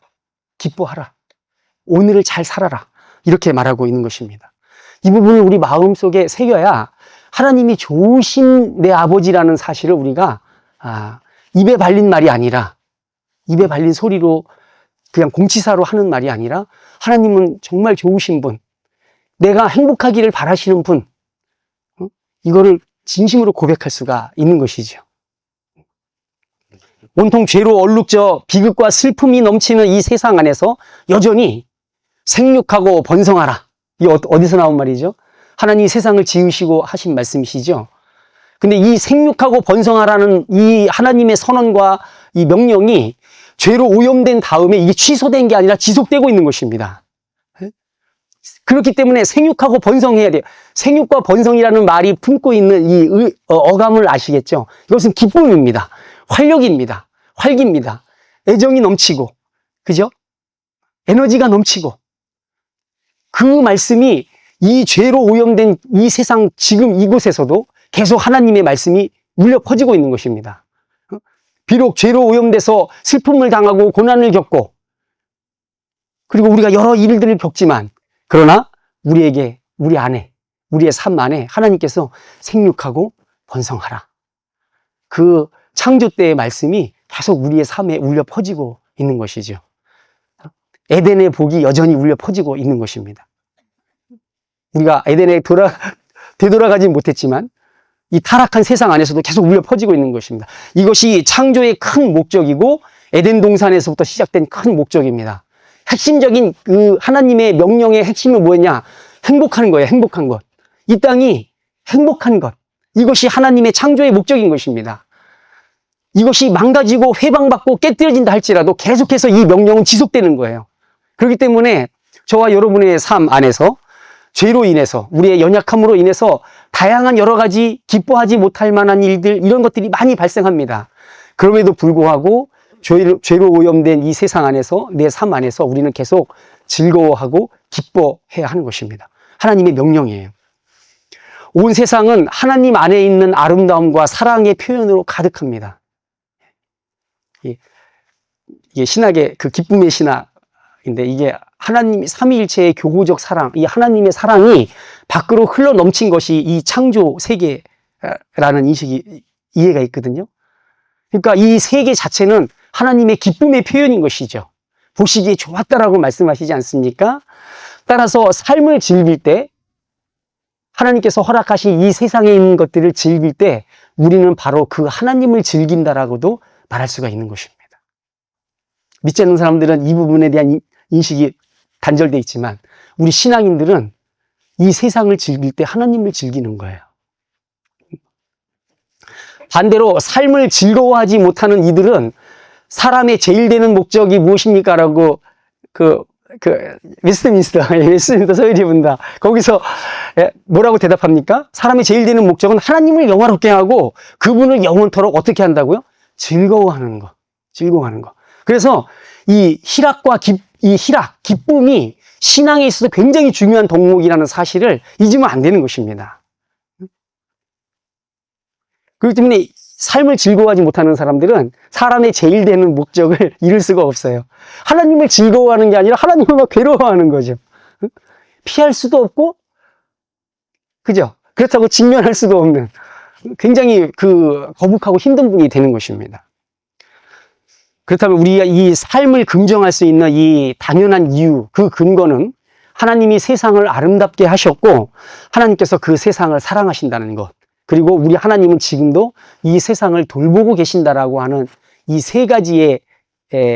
기뻐하라, 오늘을 잘 살아라, 이렇게 말하고 있는 것입니다. 이 부분을 우리 마음속에 새겨야 하나님이 좋으신 내 아버지라는 사실을 우리가 입에 발린 말이 아니라, 입에 발린 소리로 그냥 공치사로 하는 말이 아니라 하나님은 정말 좋으신 분, 내가 행복하기를 바라시는 분, 이거를 진심으로 고백할 수가 있는 것이죠. 온통 죄로 얼룩져 비극과 슬픔이 넘치는 이 세상 안에서 여전히 생육하고 번성하라. 이게 어디서 나온 말이죠? 하나님이 세상을 지으시고 하신 말씀이시죠. 근데 이 생육하고 번성하라는 이 하나님의 선언과 이 명령이 죄로 오염된 다음에 이게 취소된 게 아니라 지속되고 있는 것입니다. 그렇기 때문에 생육하고 번성해야 돼요. 생육과 번성이라는 말이 품고 있는 이 어감을 아시겠죠? 이것은 기쁨입니다. 활력입니다. 활기입니다. 애정이 넘치고, 그죠? 에너지가 넘치고. 그 말씀이 이 죄로 오염된 이 세상 지금 이곳에서도 계속 하나님의 말씀이 울려 퍼지고 있는 것입니다. 비록 죄로 오염돼서 슬픔을 당하고 고난을 겪고 그리고 우리가 여러 일들을 겪지만, 그러나 우리에게, 우리 안에, 우리의 삶 안에 하나님께서 생육하고 번성하라, 그 창조 때의 말씀이 계속 우리의 삶에 울려 퍼지고 있는 것이죠. 에덴의 복이 여전히 울려 퍼지고 있는 것입니다. 우리가 에덴에 되돌아가지 못했지만 이 타락한 세상 안에서도 계속 울려 퍼지고 있는 것입니다. 이것이 창조의 큰 목적이고 에덴 동산에서부터 시작된 큰 목적입니다. 핵심적인 그 하나님의 명령의 핵심은 뭐였냐? 행복한 거예요. 행복한 것. 이 땅이 행복한 것. 이것이 하나님의 창조의 목적인 것입니다. 이것이 망가지고 회방받고 깨뜨려진다 할지라도 계속해서 이 명령은 지속되는 거예요. 그렇기 때문에 저와 여러분의 삶 안에서 죄로 인해서, 우리의 연약함으로 인해서 다양한 여러 가지 기뻐하지 못할 만한 일들, 이런 것들이 많이 발생합니다. 그럼에도 불구하고 죄로 오염된 이 세상 안에서, 내 삶 안에서 우리는 계속 즐거워하고 기뻐해야 하는 것입니다. 하나님의 명령이에요. 온 세상은 하나님 안에 있는 아름다움과 사랑의 표현으로 가득합니다. 이게 신학의 그 기쁨의 신학인데, 이게 하나님 삼위일체의 교구적 사랑, 이 하나님의 사랑이 밖으로 흘러 넘친 것이 이 창조 세계라는 인식이, 이해가 있거든요. 그러니까 이 세계 자체는 하나님의 기쁨의 표현인 것이죠. 보시기에 좋았다라고 말씀하시지 않습니까? 따라서 삶을 즐길 때, 하나님께서 허락하신 이 세상에 있는 것들을 즐길 때 우리는 바로 그 하나님을 즐긴다라고도 말할 수가 있는 것입니다. 믿지 않는 사람들은 이 부분에 대한 인식이 단절되어 있지만 우리 신앙인들은 이 세상을 즐길 때 하나님을 즐기는 거예요. 반대로 삶을 즐거워하지 못하는 이들은 사람의 제일 되는 목적이 무엇입니까? 라고 웨스트민스터 서열이 분다. 거기서 뭐라고 대답합니까? 사람의 제일 되는 목적은 하나님을 영화롭게 하고 그분을 영원토록 어떻게 한다고요? 즐거워하는 거. 즐거워하는 거. 그래서 이 기쁨이 신앙에 있어서 굉장히 중요한 덕목이라는 사실을 잊으면 안 되는 것입니다. 그렇기 때문에 삶을 즐거워하지 못하는 사람들은 사람의 제일 되는 목적을 이룰 수가 없어요. 하나님을 즐거워하는 게 아니라 하나님을 막 괴로워하는 거죠. 피할 수도 없고, 그죠? 그렇다고 직면할 수도 없는 굉장히 거북하고 힘든 분이 되는 것입니다. 그렇다면 우리가 이 삶을 긍정할 수 있는 이 당연한 이유, 그 근거는 하나님이 세상을 아름답게 하셨고 하나님께서 그 세상을 사랑하신다는 것, 그리고 우리 하나님은 지금도 이 세상을 돌보고 계신다라고 하는 이 세 가지의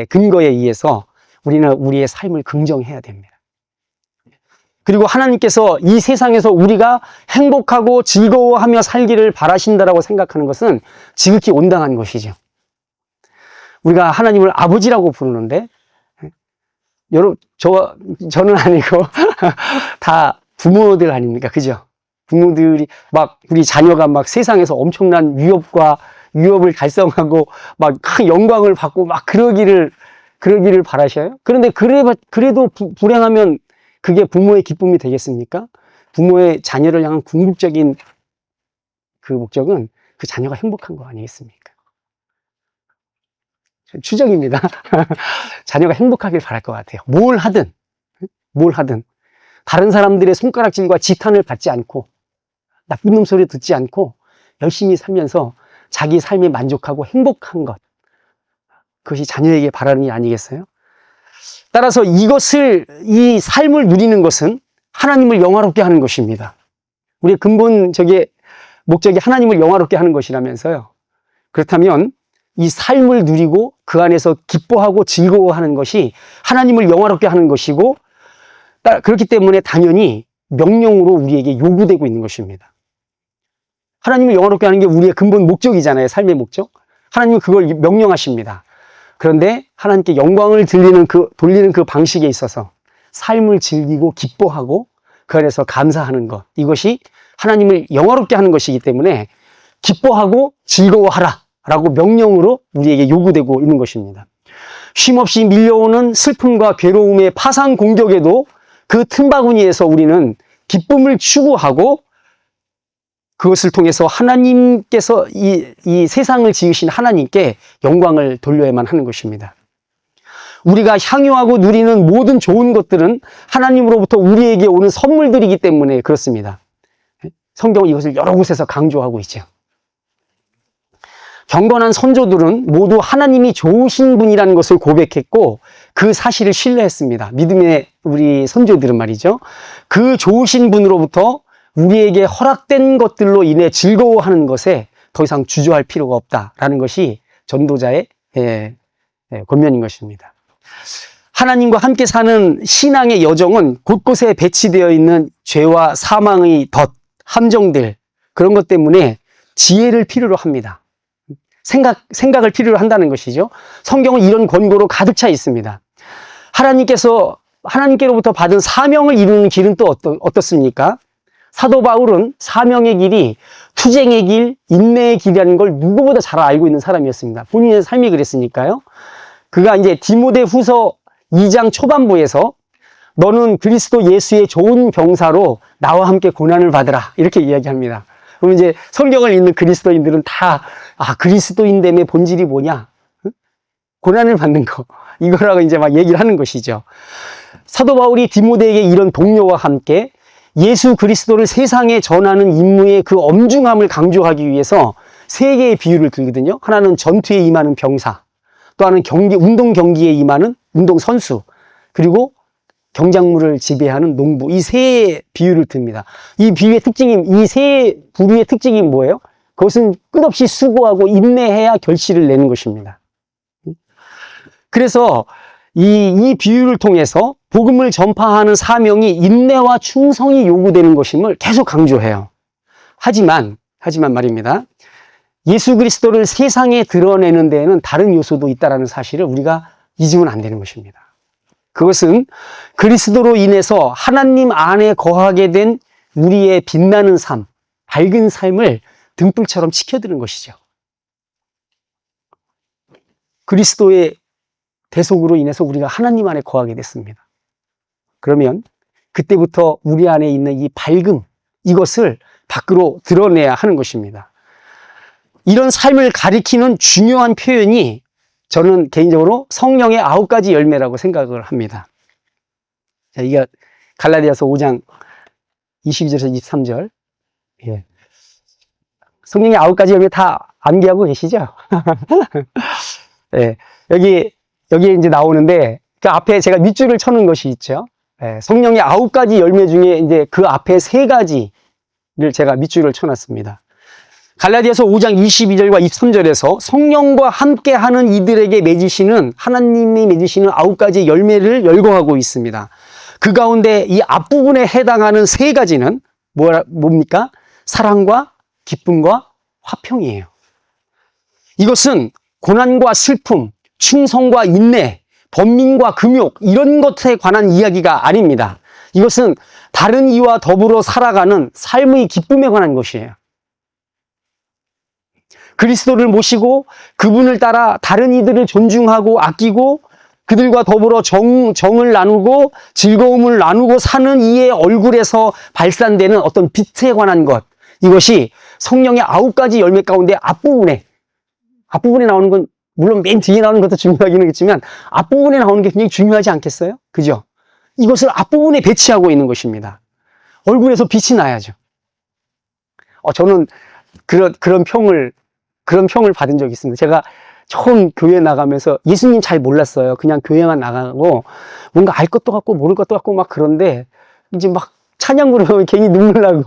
근거에 의해서 우리는 우리의 삶을 긍정해야 됩니다. 그리고 하나님께서 이 세상에서 우리가 행복하고 즐거워하며 살기를 바라신다라고 생각하는 것은 지극히 온당한 것이죠. 우리가 하나님을 아버지라고 부르는데, 여러분, 저는 아니고, 다 부모들 아닙니까? 그죠? 부모들이 우리 자녀가 세상에서 엄청난 위협을 달성하고, 큰 영광을 받고, 그러기를 바라셔요? 그런데 그래도 불행하면 그게 부모의 기쁨이 되겠습니까? 부모의 자녀를 향한 궁극적인 그 목적은 그 자녀가 행복한 거 아니겠습니까? 추정입니다. 자녀가 행복하길 바랄 것 같아요. 뭘 하든 다른 사람들의 손가락질과 지탄을 받지 않고 나쁜 놈 소리 듣지 않고 열심히 살면서 자기 삶에 만족하고 행복한 것, 그것이 자녀에게 바라는 게 아니겠어요? 따라서 이 삶을 누리는 것은 하나님을 영화롭게 하는 것입니다. 우리의 근본적인 목적이 하나님을 영화롭게 하는 것이라면서요. 그렇다면 이 삶을 누리고 그 안에서 기뻐하고 즐거워하는 것이 하나님을 영화롭게 하는 것이고, 그렇기 때문에 당연히 명령으로 우리에게 요구되고 있는 것입니다. 하나님을 영화롭게 하는 게 우리의 근본 목적이잖아요. 삶의 목적. 하나님은 그걸 명령하십니다. 그런데 하나님께 영광을 돌리는 그 방식에 있어서 삶을 즐기고 기뻐하고 그 안에서 감사하는 것, 이것이 하나님을 영화롭게 하는 것이기 때문에 기뻐하고 즐거워하라 라고 명령으로 우리에게 요구되고 있는 것입니다. 쉼없이 밀려오는 슬픔과 괴로움의 파상 공격에도 그 틈바구니에서 우리는 기쁨을 추구하고 그것을 통해서 하나님께서 이 세상을 지으신 하나님께 영광을 돌려야만 하는 것입니다. 우리가 향유하고 누리는 모든 좋은 것들은 하나님으로부터 우리에게 오는 선물들이기 때문에 그렇습니다. 성경은 이것을 여러 곳에서 강조하고 있죠. 경건한 선조들은 모두 하나님이 좋으신 분이라는 것을 고백했고 그 사실을 신뢰했습니다. 믿음의 우리 선조들은 말이죠. 그 좋으신 분으로부터 우리에게 허락된 것들로 인해 즐거워하는 것에 더 이상 주저할 필요가 없다라는 것이 전도자의 권면인 것입니다. 하나님과 함께 사는 신앙의 여정은 곳곳에 배치되어 있는 죄와 사망의 덫, 함정들, 그런 것 때문에 지혜를 필요로 합니다. 생각을 필요로 한다는 것이죠. 성경은 이런 권고로 가득 차 있습니다. 하나님께로부터 받은 사명을 이루는 길은 또 어떻습니까? 사도 바울은 사명의 길이 투쟁의 길, 인내의 길이라는 걸 누구보다 잘 알고 있는 사람이었습니다. 본인의 삶이 그랬으니까요. 그가 이제 디모데후서 2장 초반부에서 너는 그리스도 예수의 좋은 병사로 나와 함께 고난을 받으라 이렇게 이야기합니다. 그럼 이제 성경을 읽는 그리스도인들은 다 그리스도인됨의 본질이 뭐냐? 고난을 받는 거, 이거라고 이제 막 얘기를 하는 것이죠. 사도 바울이 디모데에게 이런 동료와 함께 예수 그리스도를 세상에 전하는 임무의 그 엄중함을 강조하기 위해서 세 개의 비유를 들거든요. 하나는 전투에 임하는 병사, 또 하나는 운동 경기에 임하는 운동 선수, 그리고 경작물을 지배하는 농부. 이 세 비유를 듭니다. 이 비유의 특징이, 이 세 부류의 특징이 뭐예요? 그것은 끝없이 수고하고 인내해야 결실을 내는 것입니다. 그래서 이 비유를 통해서 복음을 전파하는 사명이 인내와 충성이 요구되는 것임을 계속 강조해요. 하지만 말입니다. 예수 그리스도를 세상에 드러내는 데에는 다른 요소도 있다는 사실을 우리가 잊으면 안 되는 것입니다. 그것은 그리스도로 인해서 하나님 안에 거하게 된 우리의 빛나는 삶, 밝은 삶을 등불처럼 지켜드는 것이죠. 그리스도의 대속으로 인해서 우리가 하나님 안에 거하게 됐습니다. 그러면 그때부터 우리 안에 있는 이 밝음, 이것을 밖으로 드러내야 하는 것입니다. 이런 삶을 가리키는 중요한 표현이 저는 개인적으로 성령의 9가지 열매라고 생각을 합니다. 자, 이게 갈라디아서 5장 22절에서 23절. 예. 성령의 9가지 열매 다 암기하고 계시죠? 예. 여기에 이제 나오는데, 그 앞에 제가 밑줄을 쳐놓은 것이 있죠. 예. 성령의 9가지 열매 중에 이제 그 앞에 3가지를 제가 밑줄을 쳐놨습니다. 갈라디아서 5장 22절과 23절에서 성령과 함께 하는 이들에게 맺으시는, 하나님이 맺으시는 9가지 열매를 열거하고 있습니다. 그 가운데 이 앞부분에 해당하는 3가지는 뭡니까? 사랑과 기쁨과 화평이에요. 이것은 고난과 슬픔, 충성과 인내, 번민과 금욕, 이런 것에 관한 이야기가 아닙니다. 이것은 다른 이와 더불어 살아가는 삶의 기쁨에 관한 것이에요. 그리스도를 모시고 그분을 따라 다른 이들을 존중하고 아끼고 그들과 더불어 정을 나누고 즐거움을 나누고 사는 이의 얼굴에서 발산되는 어떤 빛에 관한 것, 이것이 성령의 9가지 열매 가운데 앞부분에 나오는 건 물론 맨 뒤에 나오는 것도 중요하긴 하겠지만 앞부분에 나오는 게 굉장히 중요하지 않겠어요? 그죠? 이것을 앞부분에 배치하고 있는 것입니다. 얼굴에서 빛이 나야죠. 저는 그런 평을 받은 적이 있습니다. 제가 처음 교회 나가면서 예수님 잘 몰랐어요. 그냥 교회만 나가고 뭔가 알 것도 같고 모를 것도 같고 막 그런데 이제 막 찬양 부르면 괜히 눈물 나고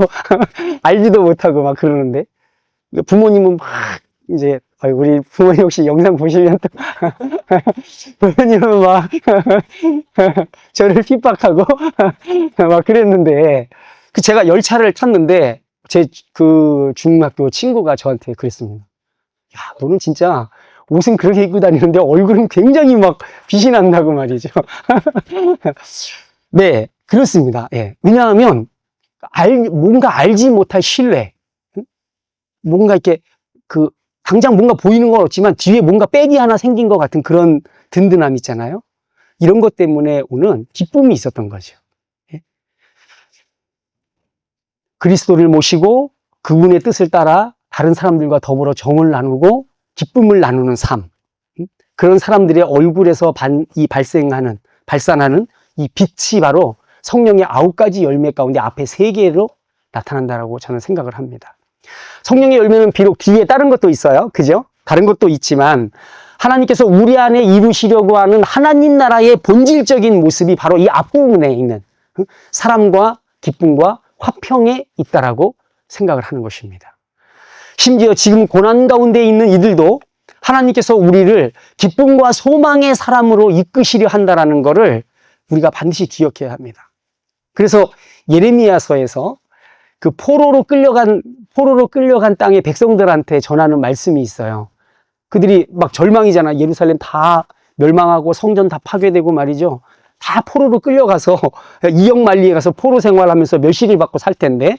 알지도 못하고 막 그러는데 부모님은 막 이제 우리 부모님 혹시 영상 보시면 또 부모님은 막 저를 핍박하고 막 그랬는데 제가 열차를 탔는데 제 그 중학교 친구가 저한테 그랬습니다. 야, 너는 진짜 옷은 그렇게 입고 다니는데 얼굴은 굉장히 막 빛이 난다고 말이죠. 네, 그렇습니다. 예. 왜냐하면 뭔가 알지 못할 신뢰, 뭔가 이렇게 당장 뭔가 보이는 건 없지만 뒤에 뭔가 백이 하나 생긴 것 같은 그런 든든함 있잖아요. 이런 것 때문에 오는 기쁨이 있었던 거죠. 예? 그리스도를 모시고 그분의 뜻을 따라 다른 사람들과 더불어 정을 나누고 기쁨을 나누는 삶. 그런 사람들의 얼굴에서 발산하는 이 빛이 바로 성령의 9가지 열매 가운데 앞에 3개로 나타난다라고 저는 생각을 합니다. 성령의 열매는 비록 뒤에 다른 것도 있어요. 그죠? 다른 것도 있지만 하나님께서 우리 안에 이루시려고 하는 하나님 나라의 본질적인 모습이 바로 이 앞부분에 있는 사랑과 기쁨과 화평에 있다라고 생각을 하는 것입니다. 심지어 지금 고난 가운데 있는 이들도 하나님께서 우리를 기쁨과 소망의 사람으로 이끄시려 한다라는 것을 우리가 반드시 기억해야 합니다. 그래서 예레미야서에서 그 포로로 끌려간 땅의 백성들한테 전하는 말씀이 있어요. 그들이 막 절망이잖아. 예루살렘 다 멸망하고 성전 다 파괴되고 말이죠. 다 포로로 끌려가서 이역만리에 가서 포로 생활하면서 멸시를 받고 살 텐데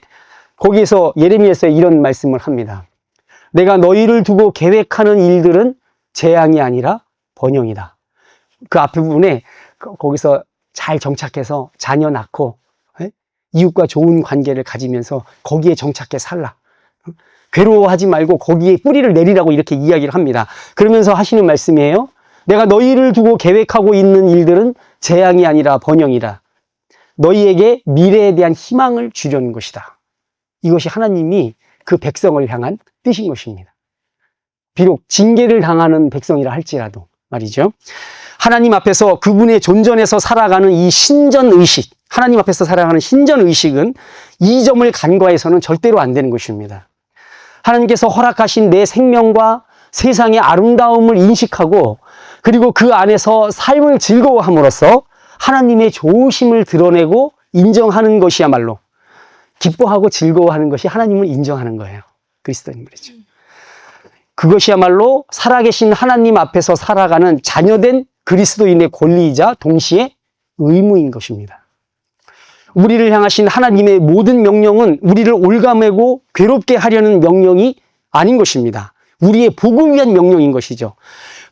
거기에서 예레미야서에 이런 말씀을 합니다. 내가 너희를 두고 계획하는 일들은 재앙이 아니라 번영이다. 그 앞에 부분에 거기서 잘 정착해서 자녀 낳고 이웃과 좋은 관계를 가지면서 거기에 정착해 살라. 괴로워하지 말고 거기에 뿌리를 내리라고 이렇게 이야기를 합니다. 그러면서 하시는 말씀이에요. 내가 너희를 두고 계획하고 있는 일들은 재앙이 아니라 번영이라. 너희에게 미래에 대한 희망을 주려는 것이다. 이것이 하나님이 그 백성을 향한 뜻인 것입니다. 비록 징계를 당하는 백성이라 할지라도 말이죠. 하나님 앞에서 그분의 존전에서 살아가는 이 신전의식, 하나님 앞에서 살아가는 신전의식은 이 점을 간과해서는 절대로 안 되는 것입니다. 하나님께서 허락하신 내 생명과 세상의 아름다움을 인식하고 그리고 그 안에서 삶을 즐거워함으로써 하나님의 좋으심을 드러내고 인정하는 것이야말로 기뻐하고 즐거워하는 것이 하나님을 인정하는 거예요. 그리스도인들이죠. 그것이야말로 살아계신 하나님 앞에서 살아가는 자녀된 그리스도인의 권리이자 동시에 의무인 것입니다. 우리를 향하신 하나님의 모든 명령은 우리를 올가매고 괴롭게 하려는 명령이 아닌 것입니다. 우리의 복을 위한 명령인 것이죠.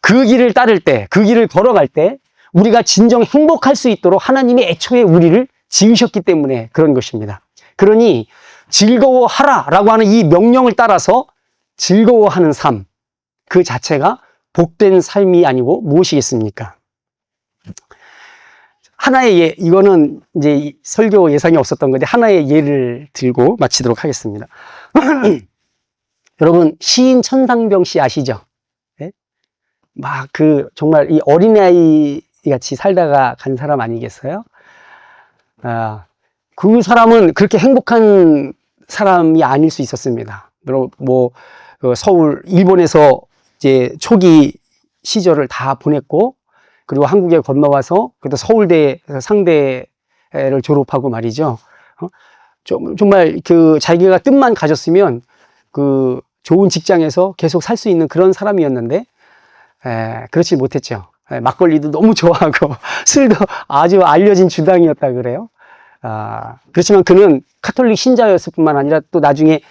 그 길을 따를 때, 그 길을 걸어갈 때 우리가 진정 행복할 수 있도록 하나님이 애초에 우리를 지으셨기 때문에 그런 것입니다. 그러니 즐거워하라 라고 하는 이 명령을 따라서 즐거워하는 삶, 그 자체가 복된 삶이 아니고 무엇이겠습니까? 하나의 예, 이거는 이제 설교 예상이 없었던 건데 하나의 예를 들고 마치도록 하겠습니다. 여러분, 시인 천상병 씨 아시죠? 네? 막 정말 이 어린아이 같이 살다가 간 사람 아니겠어요? 그 사람은 그렇게 행복한 사람이 아닐 수 있었습니다. 서울, 일본에서 이제 초기 시절을 다 보냈고, 그리고 한국에 건너와서, 그래도 서울대 상대를 졸업하고 말이죠. 정말 자기가 뜻만 가졌으면 좋은 직장에서 계속 살 수 있는 그런 사람이었는데, 그렇지 못했죠. 막걸리도 너무 좋아하고, 술도 아주 알려진 주당이었다 그래요. 그렇지만 그는 카톨릭 신자였을 뿐만 아니라 또 나중에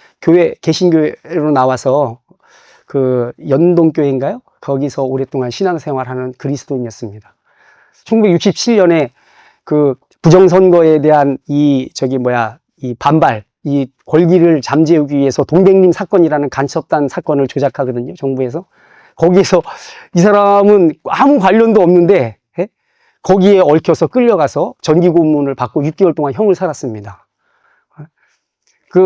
개신교회로 나와서 연동교회인가요? 거기서 오랫동안 신앙생활하는 그리스도인이었습니다. 1967년에 부정선거에 대한 이 반발, 이 권리를 잠재우기 위해서 동백림 사건이라는 간첩단 사건을 조작하거든요, 정부에서. 거기에서 이 사람은 아무 관련도 없는데, 거기에 얽혀서 끌려가서 전기고문을 받고 6개월 동안 형을 살았습니다.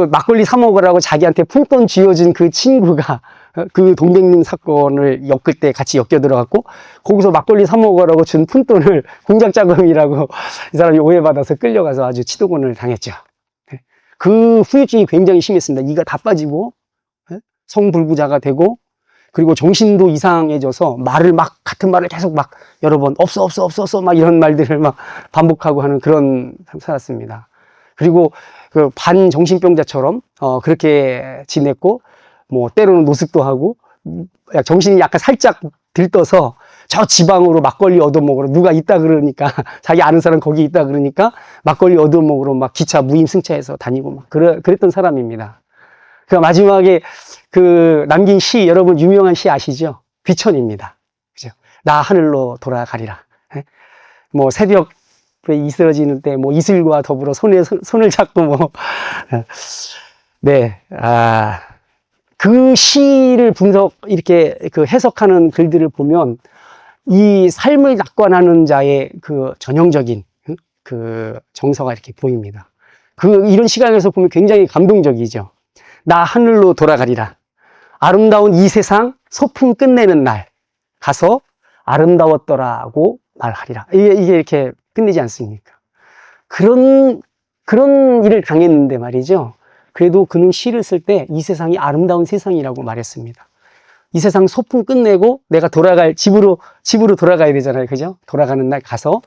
막걸리 사 먹으라고 자기한테 푼돈 쥐어준 그 친구가 동백림 사건을 엮을 때 같이 엮여 들어갔고, 거기서 막걸리 사 먹으라고 준 푼돈을 공작 자금이라고 이 사람이 오해받아서 끌려가서 아주 치도곤을 당했죠. 그 후유증이 굉장히 심했습니다. 이가 다 빠지고, 성불구자가 되고, 그리고 정신도 이상해져서 같은 말을 계속 여러 번, 없어, 이런 말들을 반복하고 하는 그런 삶 살았습니다. 그리고 반정신병자처럼, 그렇게 지냈고, 때로는 노숙도 하고, 정신이 약간 살짝 들떠서 저 지방으로 막걸리 얻어먹으러 누가 있다 그러니까, 자기 아는 사람 거기 있다 그러니까, 막걸리 얻어먹으러 기차 무임승차해서 다니고 그랬던 사람입니다. 마지막에 남긴 시, 여러분 유명한 시 아시죠? 귀천입니다. 그죠? 나 하늘로 돌아가리라. 새벽에 이스러지는 때, 이슬과 더불어 손을 잡고, 네. 그 시를 이렇게 해석하는 글들을 보면, 이 삶을 낙관하는 자의 전형적인, 정서가 이렇게 보입니다. 이런 시간에서 보면 굉장히 감동적이죠. 나 하늘로 돌아가리라. 아름다운 이 세상 소풍 끝내는 날 가서 아름다웠더라고 말하리라. 이게 이렇게 끝내지 않습니까? 그런 일을 당했는데 말이죠. 그래도 그는 시를 쓸 때 이 세상이 아름다운 세상이라고 말했습니다. 이 세상 소풍 끝내고 내가 집으로 돌아가야 되잖아요. 그죠? 돌아가는 날 가서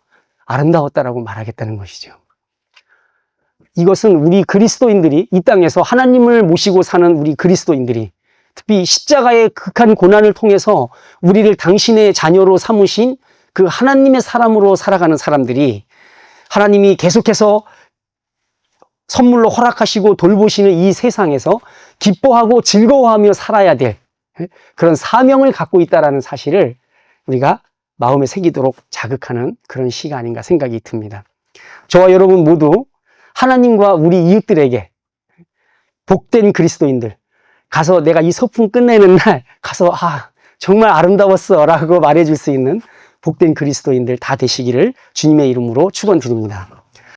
아름다웠다라고 말하겠다는 것이죠. 이것은 우리 그리스도인들이 이 땅에서 하나님을 모시고 사는 우리 그리스도인들이 특히 십자가의 극한 고난을 통해서 우리를 당신의 자녀로 삼으신 그 하나님의 사람으로 살아가는 사람들이 하나님이 계속해서 선물로 허락하시고 돌보시는 이 세상에서 기뻐하고 즐거워하며 살아야 될 그런 사명을 갖고 있다는 사실을 우리가 마음에 새기도록 자극하는 그런 시가 아닌가 생각이 듭니다. 저와 여러분 모두 하나님과 우리 이웃들에게 복된 그리스도인들, 가서 내가 이 소풍 끝내는 날 가서 정말 아름다웠어 라고 말해줄 수 있는 복된 그리스도인들 다 되시기를 주님의 이름으로 축원드립니다.